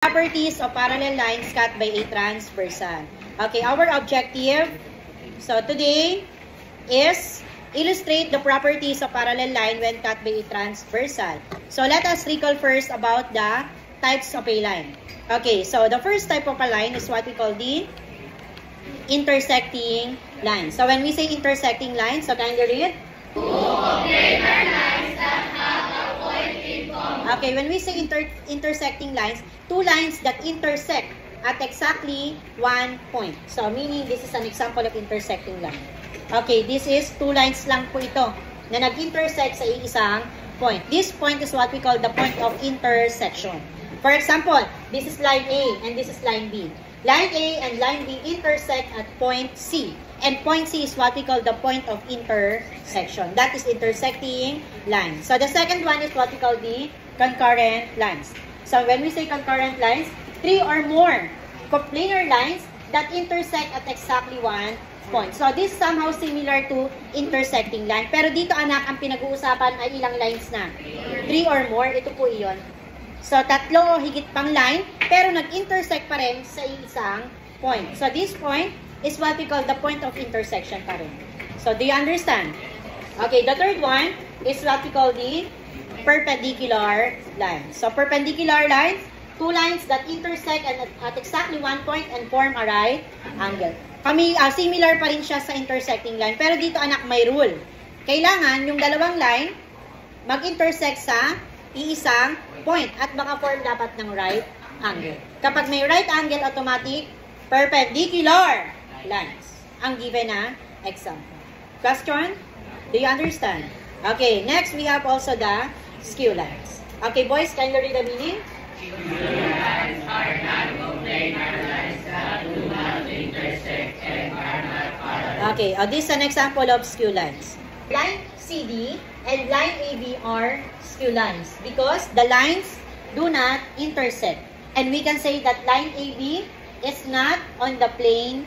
Properties of parallel lines cut by a transversal. Okay, our objective, so today, is illustrate the properties of parallel line when cut by a transversal. So let us recall first about the types of a line. Okay, so the first type of a line is what we call the intersecting line. So when we say intersecting line, so kindly read. Two planar lines that have a point in common. Okay, when we say intersecting lines, two lines that intersect at exactly one point. So meaning this is an example of intersecting line. Okay, this is two lines lang po ito na nag-intersect sa isang point. This point is what we call the point of intersection. For example, this is line A and this is line B. Line A and line B intersect at point C. And point C is what we call the point of intersection. That is intersecting line. So the second one is what we call the concurrent lines. So when we say concurrent lines, three or more coplanar lines that intersect at exactly one point. So this is somehow similar to intersecting line. Pero dito anak, ang pinag-uusapan ay ilang lines na? Three or more. Ito po iyon. So tatlo o higit pang line, pero nag-intersect pa rin sa isang point. So this point is what we call the point of intersection pa rin. So do you understand? Okay, the third one is what we call the perpendicular lines. So perpendicular lines, two lines that intersect at exactly one point and form a right angle. Similar pa rin siya sa intersecting line. Pero dito anak, may rule. Kailangan yung dalawang line mag-intersect sa iisang point at maka-form dapat ng right angle. Kapag may right angle, automatic perpendicular lines ang given na example. Question? Do you understand? Okay, next we have also the skew lines. Okay, boys, can you read the meaning? Skew lines are non-coplanar lines that do not intersect and are not parallel. Okay, this is an example of skew lines. Line CD and line AB are skew lines because the lines do not intersect. And we can say that line AB is not on the plane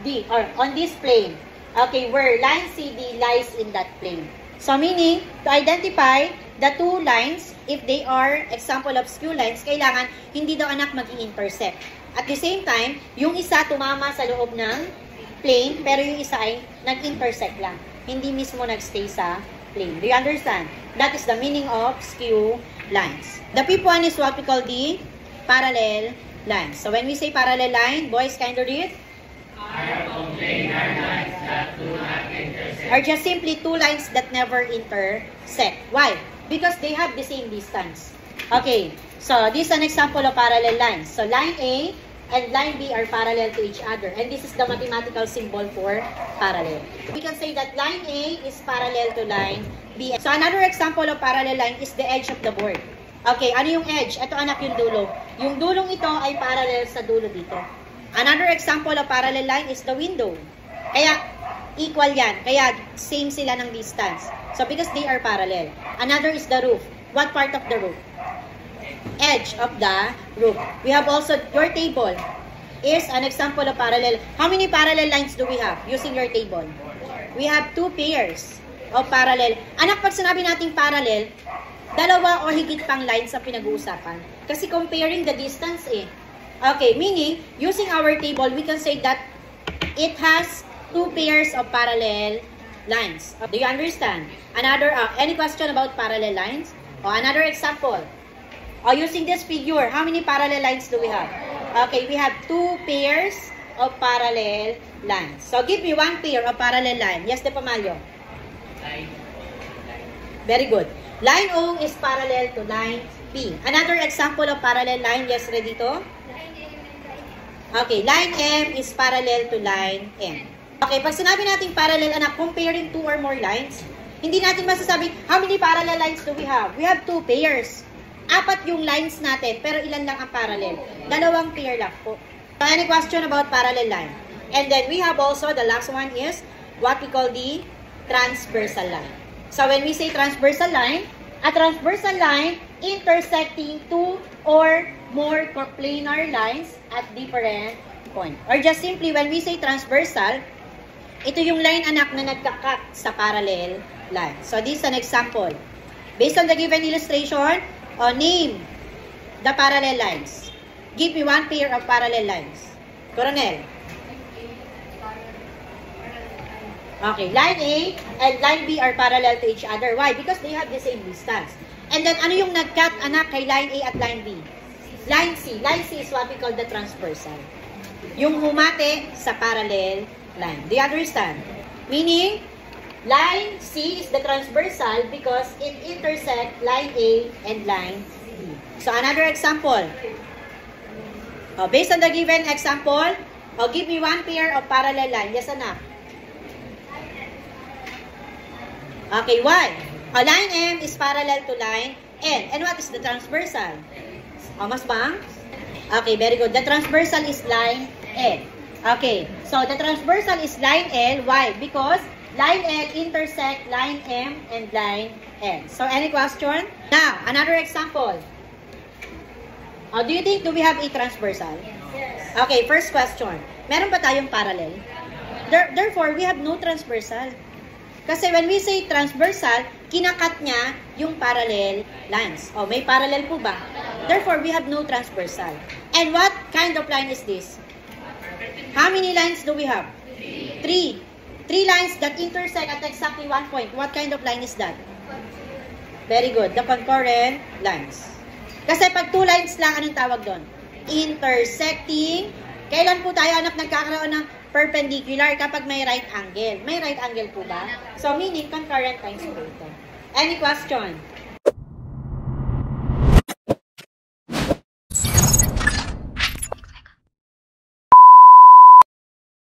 D or on this plane. Okay, where line CD lies in that plane. So meaning, to identify the two lines, if they are example of skew lines, kailangan hindi daw anak mag-i-intersect. At the same time, yung isa tumama sa loob ng plane, pero yung isa ay nag-intersect lang. Hindi mismo nagstay sa plane. Do you understand? That is the meaning of skew lines. The fifth one is what we call the parallel lines. So when we say parallel line, boys, kind of read? Are coplanar lines that do not intersect. Are just simply two lines that never intersect. Why? Because they have the same distance. Okay, so this is an example of parallel lines. So line A and line B are parallel to each other. And this is the mathematical symbol for parallel. We can say that line A is parallel to line B. So another example of parallel line is the edge of the board. Okay, ano yung edge? Ito anak yung dulo. Yung dulong ito ay parallel sa dulo dito. Another example of parallel line is the window. Kaya equal yan. Kaya same sila ng distance. So because they are parallel. Another is the roof. What part of the roof? Edge of the roof. We have also your table is an example of parallel. How many parallel lines do we have using your table? We have two pairs of parallel. Anak, pag sinabi nating parallel, dalawa o higit pang lines ang pinag-uusapan. Kasi comparing the distance eh. Okay, meaning, using our table, we can say that it has two pairs of parallel lines. Do you understand? Another, any question about parallel lines? O another example. O using this figure, how many parallel lines do we have? Okay, we have two pairs of parallel lines. So give me one pair of parallel line. Yes, De Pamalio? Very good. Line O is parallel to line P. Another example of parallel line. Yes, ready to? Okay, line M is parallel to line M. Okay, pag sinabi natin parallel, anak, comparing two or more lines, hindi natin masasabi, how many parallel lines do we have? We have two pairs. Apat yung lines natin, pero ilan lang ang parallel? Dalawang pair lang po. So, any question about parallel line? And then we have also, the last one is what we call the transversal line. So when we say transversal line, a transversal line intersecting two or more coplanar lines at different point. Or just simply, when we say transversal, ito yung line anak na nagkakat sa parallel line. So this is an example. Based on the given illustration, name the parallel lines. Give me one pair of parallel lines. Coronel. Okay, line A and line B are parallel to each other. Why? Because they have the same distance. And then, ano yung nag-cut, anak, kay line A at line B? Line C. Line C is what we call the transversal. Yung humati sa parallel line. Do you understand? Meaning, line C is the transversal because it intersects line A and line B. So, another example. Based on the given example, give me one pair of parallel line. Yes, anak. Okay, why? Line M is parallel to line N. And what is the transversal? Mas bang? Okay, very good. The transversal is line L. Okay, so the transversal is line L. Why? Because line L intersect line M and line N. So, any question? Now, another example. Do you think, do we have a transversal? Yes. Okay, first question. Meron ba tayong parallel? Therefore, we have no transversal. Kasi when we say transversal, kinakat niya yung parallel lines. May parallel po ba? Therefore, we have no transversal. And what kind of line is this? How many lines do we have? Three. Three lines that intersect at exactly one point. What kind of line is that? Very good. The concurrent lines. Kasi pag two lines lang, anong tawag doon? Intersecting. Kailan po tayo, anak, nagkakaroon ng perpendicular? Kapag may right angle. May right angle po ba? So, meaning concurrent lines po ito. Any question?